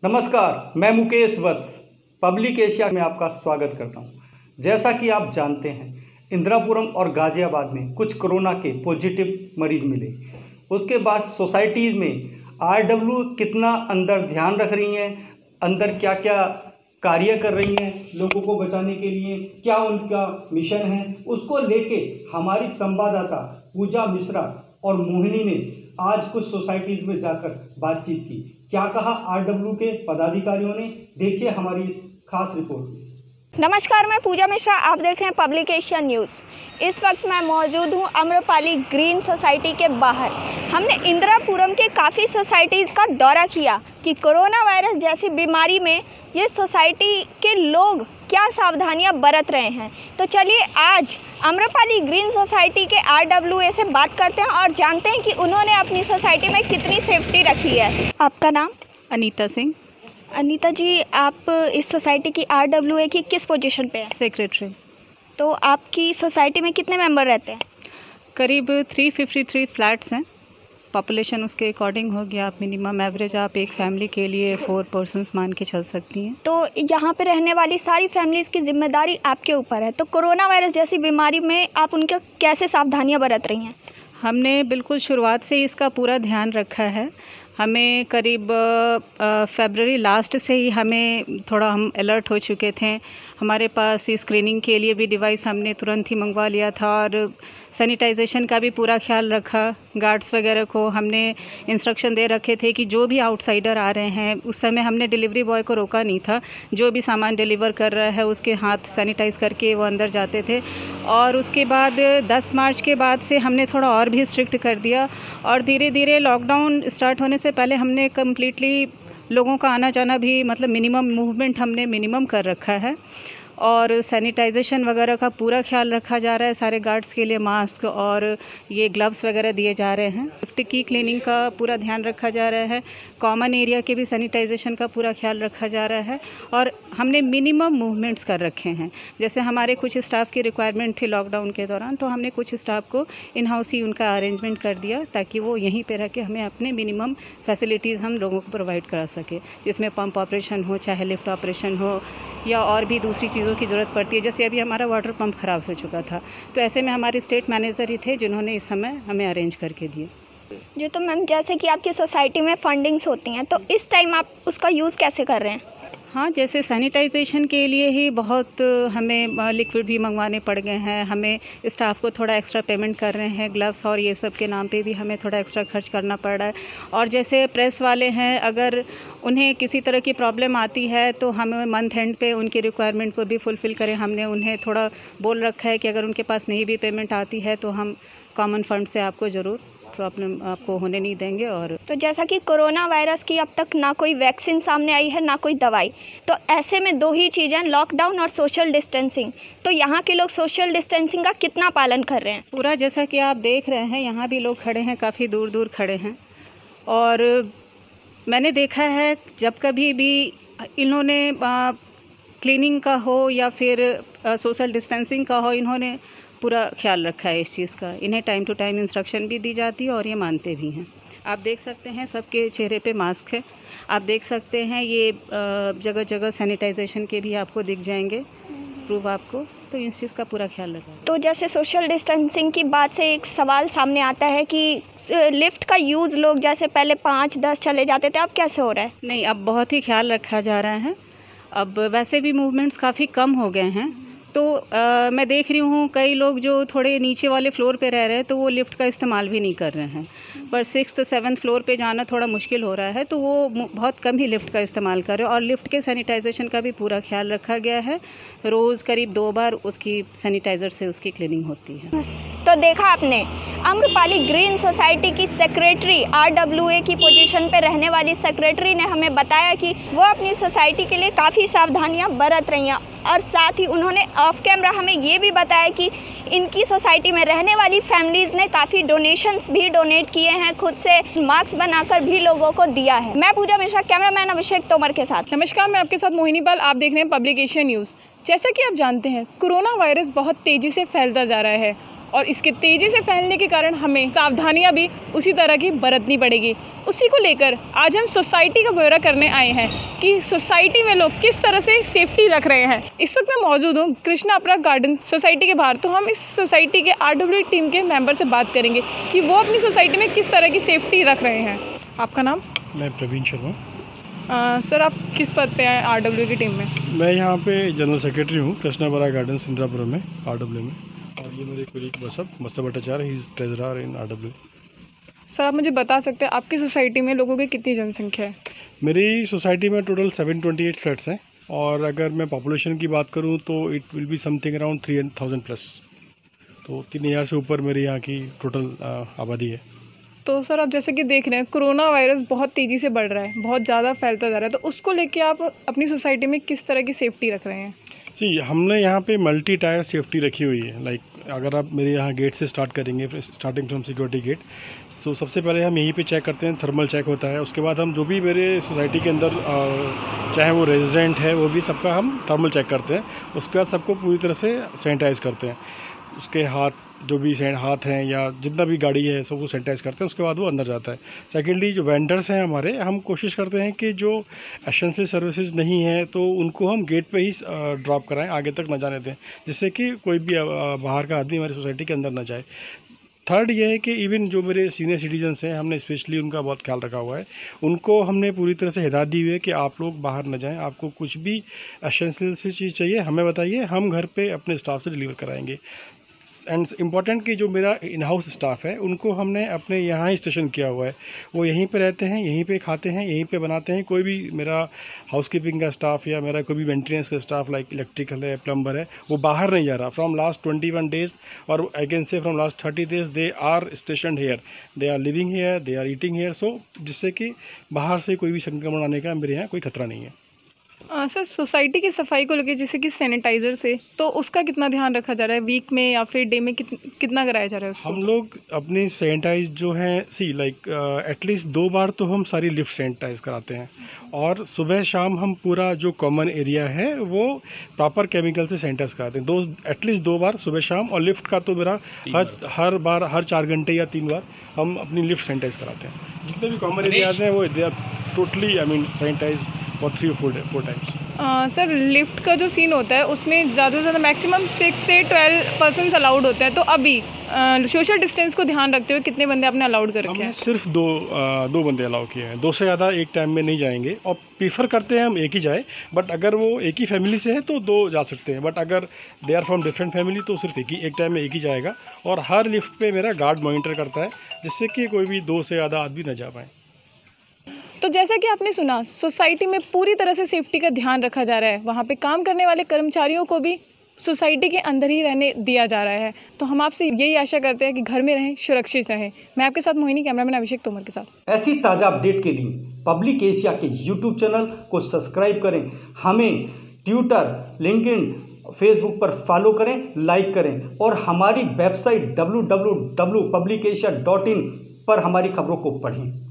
नमस्कार, मैं मुकेश वत्स public Asia में आपका स्वागत करता हूं। जैसा कि आप जानते हैं, इंदिरापुरम और गाजियाबाद में कुछ कोरोना के पॉजिटिव मरीज मिले। उसके बाद सोसाइटीज़ में आरडब्ल्यू कितना अंदर ध्यान रख रही हैं, अंदर क्या क्या कार्य कर रही हैं लोगों को बचाने के लिए, क्या उनका मिशन है, उसको लेके हमारी संवाददाता पूजा मिश्रा और मोहिनी ने आज कुछ सोसाइटीज़ में जाकर बातचीत की। क्या कहा आरडब्ल्यू के पदाधिकारियों ने, देखिए हमारी खास रिपोर्ट। नमस्कार, मैं पूजा मिश्रा, आप देख रहे हैं पब्लिक एशिया न्यूज़। इस वक्त मैं मौजूद हूं आम्रपाली ग्रीन सोसाइटी के बाहर। हमने इंदिरापुरम के काफ़ी सोसाइटीज़ का दौरा किया कि कोरोना वायरस जैसी बीमारी में ये सोसाइटी के लोग क्या सावधानियां बरत रहे हैं। तो चलिए आज आम्रपाली ग्रीन सोसाइटी के आरडब्ल्यूए से बात करते हैं और जानते हैं कि उन्होंने अपनी सोसाइटी में कितनी सेफ्टी रखी है। आपका नाम? अनीता सिंह। अनीता जी, आप इस सोसाइटी की आरडब्ल्यूए की किस पोजीशन पे हैं? सेक्रेटरी। तो आपकी सोसाइटी में कितने मेंबर रहते हैं? करीब 353 फ्लैट्स हैं। पॉपुलेशन उसके अकॉर्डिंग हो गया, आप मिनिमम एवरेज आप एक फैमिली के लिए 4 पर्सन्स मान के चल सकती हैं। तो यहाँ पे रहने वाली सारी फैमिलीज़ की जिम्मेदारी आपके ऊपर है। तो कोरोना वायरस जैसी बीमारी में आप उनके कैसे सावधानियाँ बरत रही हैं? हमने बिल्कुल शुरुआत से ही इसका पूरा ध्यान रखा है। हमें करीब फरवरी लास्ट से ही हम अलर्ट हो चुके थे। हमारे पास स्क्रीनिंग के लिए भी डिवाइस हमने तुरंत ही मंगवा लिया था और सैनिटाइजेशन का भी पूरा ख्याल रखा। गार्ड्स वगैरह को हमने इंस्ट्रक्शन दे रखे थे कि जो भी आउटसाइडर आ रहे हैं, उस समय हमने डिलीवरी बॉय को रोका नहीं था। जो भी सामान डिलीवर कर रहा है उसके हाथ सैनिटाइज़ करके वो अंदर जाते थे। और उसके बाद 10 मार्च के बाद से हमने थोड़ा और भी स्ट्रिक्ट कर दिया और धीरे धीरे लॉकडाउन स्टार्ट होने से पहले हमने कम्प्लीटली लोगों का आना जाना भी मिनिमम मूवमेंट हमने मिनिमम कर रखा है और सैनिटाइजेशन वगैरह का पूरा ख्याल रखा जा रहा है। सारे गार्ड्स के लिए मास्क और ये ग्लव्स वगैरह दिए जा रहे हैं। लिफ्ट की क्लीनिंग का पूरा ध्यान रखा जा रहा है। कॉमन एरिया के भी सैनिटाइजेशन का पूरा ख्याल रखा जा रहा है और हमने मिनिमम मूवमेंट्स कर रखे हैं। जैसे हमारे कुछ स्टाफ की रिक्वायरमेंट थी लॉकडाउन के दौरान, तो हमने कुछ स्टाफ को इन हाउस ही उनका अरेंजमेंट कर दिया ताकि वो यहीं पर रह के हमें अपने मिनिमम फैसिलिटीज़ हम लोगों को प्रोवाइड करा सके, जिसमें पंप ऑपरेशन हो, चाहे लिफ्ट ऑपरेशन हो या और भी दूसरी चीज़ों की ज़रूरत पड़ती है। जैसे अभी हमारा वाटर पंप ख़राब हो चुका था, तो ऐसे में हमारे स्टेट मैनेजर ही थे जिन्होंने इस समय हमें अरेंज करके दिए। जी, तो मैम जैसे कि आपकी सोसाइटी में फंडिंग्स होती हैं, तो इस टाइम आप उसका यूज़ कैसे कर रहे हैं? हाँ, जैसे सैनिटाइजेशन के लिए ही बहुत हमें लिक्विड भी मंगवाने पड़ गए हैं। हमें स्टाफ को थोड़ा एक्स्ट्रा पेमेंट कर रहे हैं, ग्लव्स और ये सब के नाम पे भी हमें थोड़ा एक्स्ट्रा खर्च करना पड़ रहा है। और जैसे प्रेस वाले हैं, अगर उन्हें किसी तरह की प्रॉब्लम आती है तो हमें मंथ एंड पे उनकी रिक्वायरमेंट को भी फुलफ़िल करें। हमने उन्हें थोड़ा बोल रखा है कि अगर उनके पास नहीं भी पेमेंट आती है तो हम कॉमन फंड से आपको ज़रूर प्रॉब्लम आपको होने नहीं देंगे। और तो जैसा कि कोरोना वायरस की अब तक ना कोई वैक्सीन सामने आई है, ना कोई दवाई, तो ऐसे में 2 ही चीज़ें, लॉकडाउन और सोशल डिस्टेंसिंग। तो यहाँ के लोग सोशल डिस्टेंसिंग का कितना पालन कर रहे हैं? पूरा, जैसा कि आप देख रहे हैं, यहाँ भी लोग खड़े हैं, काफ़ी दूर दूर खड़े हैं। और मैंने देखा है जब कभी भी इन्होंने क्लीनिंग का हो या फिर सोशल डिस्टेंसिंग का हो, इन्होंने पूरा ख्याल रखा है इस चीज़ का। इन्हें टाइम टू टाइम इंस्ट्रक्शन भी दी जाती है और ये मानते भी हैं। आप देख सकते हैं सबके चेहरे पे मास्क है। आप देख सकते हैं ये जगह जगह सैनिटाइजेशन के भी आपको दिख जाएंगे प्रूफ आपको। तो इस चीज़ का पूरा ख्याल रखा है। तो जैसे सोशल डिस्टेंसिंग की बात से एक सवाल सामने आता है कि लिफ्ट का यूज़ लोग जैसे पहले 5-10 चले जाते थे, अब कैसे हो रहा है? नहीं, अब बहुत ही ख्याल रखा जा रहा है। अब वैसे भी मूवमेंट्स काफ़ी कम हो गए हैं। तो मैं देख रही हूँ कई लोग जो थोड़े नीचे वाले फ्लोर पे रह रहे हैं तो वो लिफ्ट का इस्तेमाल भी नहीं कर रहे हैं, पर 6th 7th फ्लोर पे जाना थोड़ा मुश्किल हो रहा है, तो वो बहुत कम ही लिफ्ट का इस्तेमाल कर रहे हैं। और लिफ्ट के सैनिटाइजेशन का भी पूरा ख्याल रखा गया है। रोज़ करीब 2 बार उसकी सैनिटाइज़र से उसकी क्लीनिंग होती है। तो देखा आपने, आम्रपाली ग्रीन सोसाइटी की सेक्रेटरी, आरडब्ल्यूए की पोजीशन पे रहने वाली सेक्रेटरी ने हमें बताया कि वो अपनी सोसाइटी के लिए काफ़ी सावधानियां बरत रही हैं और साथ ही उन्होंने ऑफ कैमरा हमें ये भी बताया कि इनकी सोसाइटी में रहने वाली फैमिलीज़ ने काफ़ी डोनेशंस भी डोनेट किए हैं, खुद से मास्क बनाकर भी लोगों को दिया है। मैं पूजा मिश्रा, कैमरामैन अभिषेक तोमर के साथ। नमस्कार, मैं आपके साथ मोहिनी पाल, आप देख रहे हैं पब्लिक एशिया न्यूज़। जैसा कि आप जानते हैं कोरोना वायरस बहुत तेज़ी से फैलता जा रहा है और इसके तेज़ी से फैलने के कारण हमें सावधानियां भी उसी तरह की बरतनी पड़ेगी। उसी को लेकर आज हम सोसाइटी का ब्यौरा करने आए हैं कि सोसाइटी में लोग किस तरह से सेफ्टी रख रहे हैं। इस वक्त मैं मौजूद हूँ कृष्णा अपरा गार्डन सोसाइटी के बाहर। तो हम इस सोसाइटी के RWA टीम के मेंबर से बात करेंगे कि वो अपनी सोसाइटी में किस तरह की सेफ्टी रख रहे हैं। आपका नाम? मैं प्रवीण शर्मा। सर, आप किस पद पे हैं RWA की टीम में? मैं यहाँ पे जनरल सेक्रेटरी हूँ कृष्णा अपरा गार्डन इंद्रापुरम में RWA में, और ये मेरे colleague Masta Bhattacharya, he is treasurer in RWA। Sir, आप मुझे बता सकते हैं आपकी सोसाइटी में लोगों की कितनी जनसंख्या है? मेरी सोसाइटी में टोटल 728 फ्लैट्स हैं, और अगर मैं पॉपुलेशन की बात करूँ तो it will be something around 3000 plus. तो 3000 से ऊपर मेरे यहाँ की टोटल आबादी है। तो सर, आप जैसे कि देख रहे हैं कोरोना वायरस बहुत तेज़ी से बढ़ रहा है, बहुत ज़्यादा फैलता जा रहा है, तो उसको लेके आप अपनी सोसाइटी में किस तरह की सेफ्टी रख रहे हैं? जी, हमने यहाँ पे मल्टी टायर सेफ्टी रखी हुई है। लाइक अगर आप मेरे यहाँ गेट से स्टार्ट करेंगे, स्टार्टिंग फ्रॉम सिक्योरिटी गेट, तो सबसे पहले हम यहीं पे चेक करते हैं, थर्मल चेक होता है। उसके बाद हम जो भी मेरे सोसाइटी के अंदर चाहे वो रेजिडेंट है, वो भी सबका हम थर्मल चेक करते हैं। उसके बाद सबको पूरी तरह से सैनिटाइज़ करते हैं। उसके हाथ जो भी हाथ हैं या जितना भी गाड़ी है सब वो सैनिटाइज़ करते हैं। उसके बाद वो अंदर जाता है। सेकेंडली जो वेंडर्स हैं हमारे, हम कोशिश करते हैं कि जो एसेंशियल सर्विसेज नहीं है तो उनको हम गेट पे ही ड्रॉप कराएं, आगे तक न जाने दें, जिससे कि कोई भी बाहर का आदमी हमारी सोसाइटी के अंदर न जाए। थर्ड ये है कि इवन जो मेरे सीनियर सिटीजन्स हैं, हमने स्पेशली उनका बहुत ख्याल रखा हुआ है। उनको हमने पूरी तरह से हिदायत दी हुई है कि आप लोग बाहर न जाएं, आपको कुछ भी एसेंशियल सी चीज़ चाहिए हमें बताइए, हम घर पे अपने स्टाफ से डिलीवर कराएंगे। एंड इम्पॉर्टेंट कि जो मेरा इन हाउस स्टाफ है उनको हमने अपने यहाँ ही स्टेशन किया हुआ है। वो यहीं पे रहते हैं, यहीं पे खाते हैं, यहीं पे बनाते हैं। कोई भी मेरा हाउसकीपिंग का स्टाफ या मेरा कोई भी मेंटेनेंस का स्टाफ लाइक इलेक्ट्रिकल है, प्लम्बर है, वो बाहर नहीं जा रहा। फ्रॉम लास्ट 21 डेज और I can say from last 30 days they are station here, they are living here, they are eating here. So जिससे कि बाहर से कोई भी संक्रमण आने का मेरे यहाँ कोई खतरा नहीं है। सर, सोसाइटी की सफाई को लेकर जैसे कि सैनिटाइज़र से, तो उसका कितना ध्यान रखा जा रहा है? वीक में या फिर डे में कितना कराया जा रहा है उसको? हम लोग अपनी सैनिटाइज जो है लाइक एटलीस्ट 2 बार तो हम सारी लिफ्ट सैनिटाइज कराते हैं, और सुबह शाम हम पूरा जो कॉमन एरिया है वो प्रॉपर केमिकल से सैनिटाइज कराते हैं। एटलीस्ट 2 बार सुबह शाम, और लिफ्ट का तो मेरा हर बार हर 4 घंटे या 3 बार हम अपनी लिफ्ट सैनिटाइज कराते हैं। जितने भी कॉमन एरियाज हैं वो दे आर टोटली सैनिटाइज और 3 or 4 टाइम्स। सर, लिफ्ट का जो सीन होता है उसमें ज़्यादा से ज़्यादा मैक्सिमम 6 से 12 पर्सन्स अलाउड होते हैं। तो अभी सोशल डिस्टेंस को ध्यान रखते हुए कितने बंदे आपने अलाउड कर रखे हैं? सिर्फ दो बंदे अलाउ किए हैं। 2 से ज़्यादा एक टाइम में नहीं जाएंगे, और प्रीफर करते हैं हम एक ही जाए। बट अगर वो एक ही फैमिली से है तो 2 जा सकते हैं, बट अगर they are from different family तो सिर्फ एक टाइम में एक ही जाएगा। और हर लिफ्ट पे मेरा गार्ड मॉनिटर करता है, जिससे कि कोई भी 2 से ज़्यादा आदमी न जा पाए। तो जैसा कि आपने सुना, सोसाइटी में पूरी तरह से सेफ्टी का ध्यान रखा जा रहा है। वहाँ पे काम करने वाले कर्मचारियों को भी सोसाइटी के अंदर ही रहने दिया जा रहा है। तो हम आपसे यही आशा करते हैं कि घर में रहें, सुरक्षित रहें। मैं आपके साथ मोहिनी, कैमरामैन अभिषेक तोमर के साथ। ऐसी ताज़ा अपडेट के लिए पब्लिक एशिया के YouTube चैनल को सब्सक्राइब करें, हमें ट्विटर, लिंक्डइन, फेसबुक पर फॉलो करें, लाइक करें, और हमारी वेबसाइट www.publicasia.in पर हमारी खबरों को पढ़ें।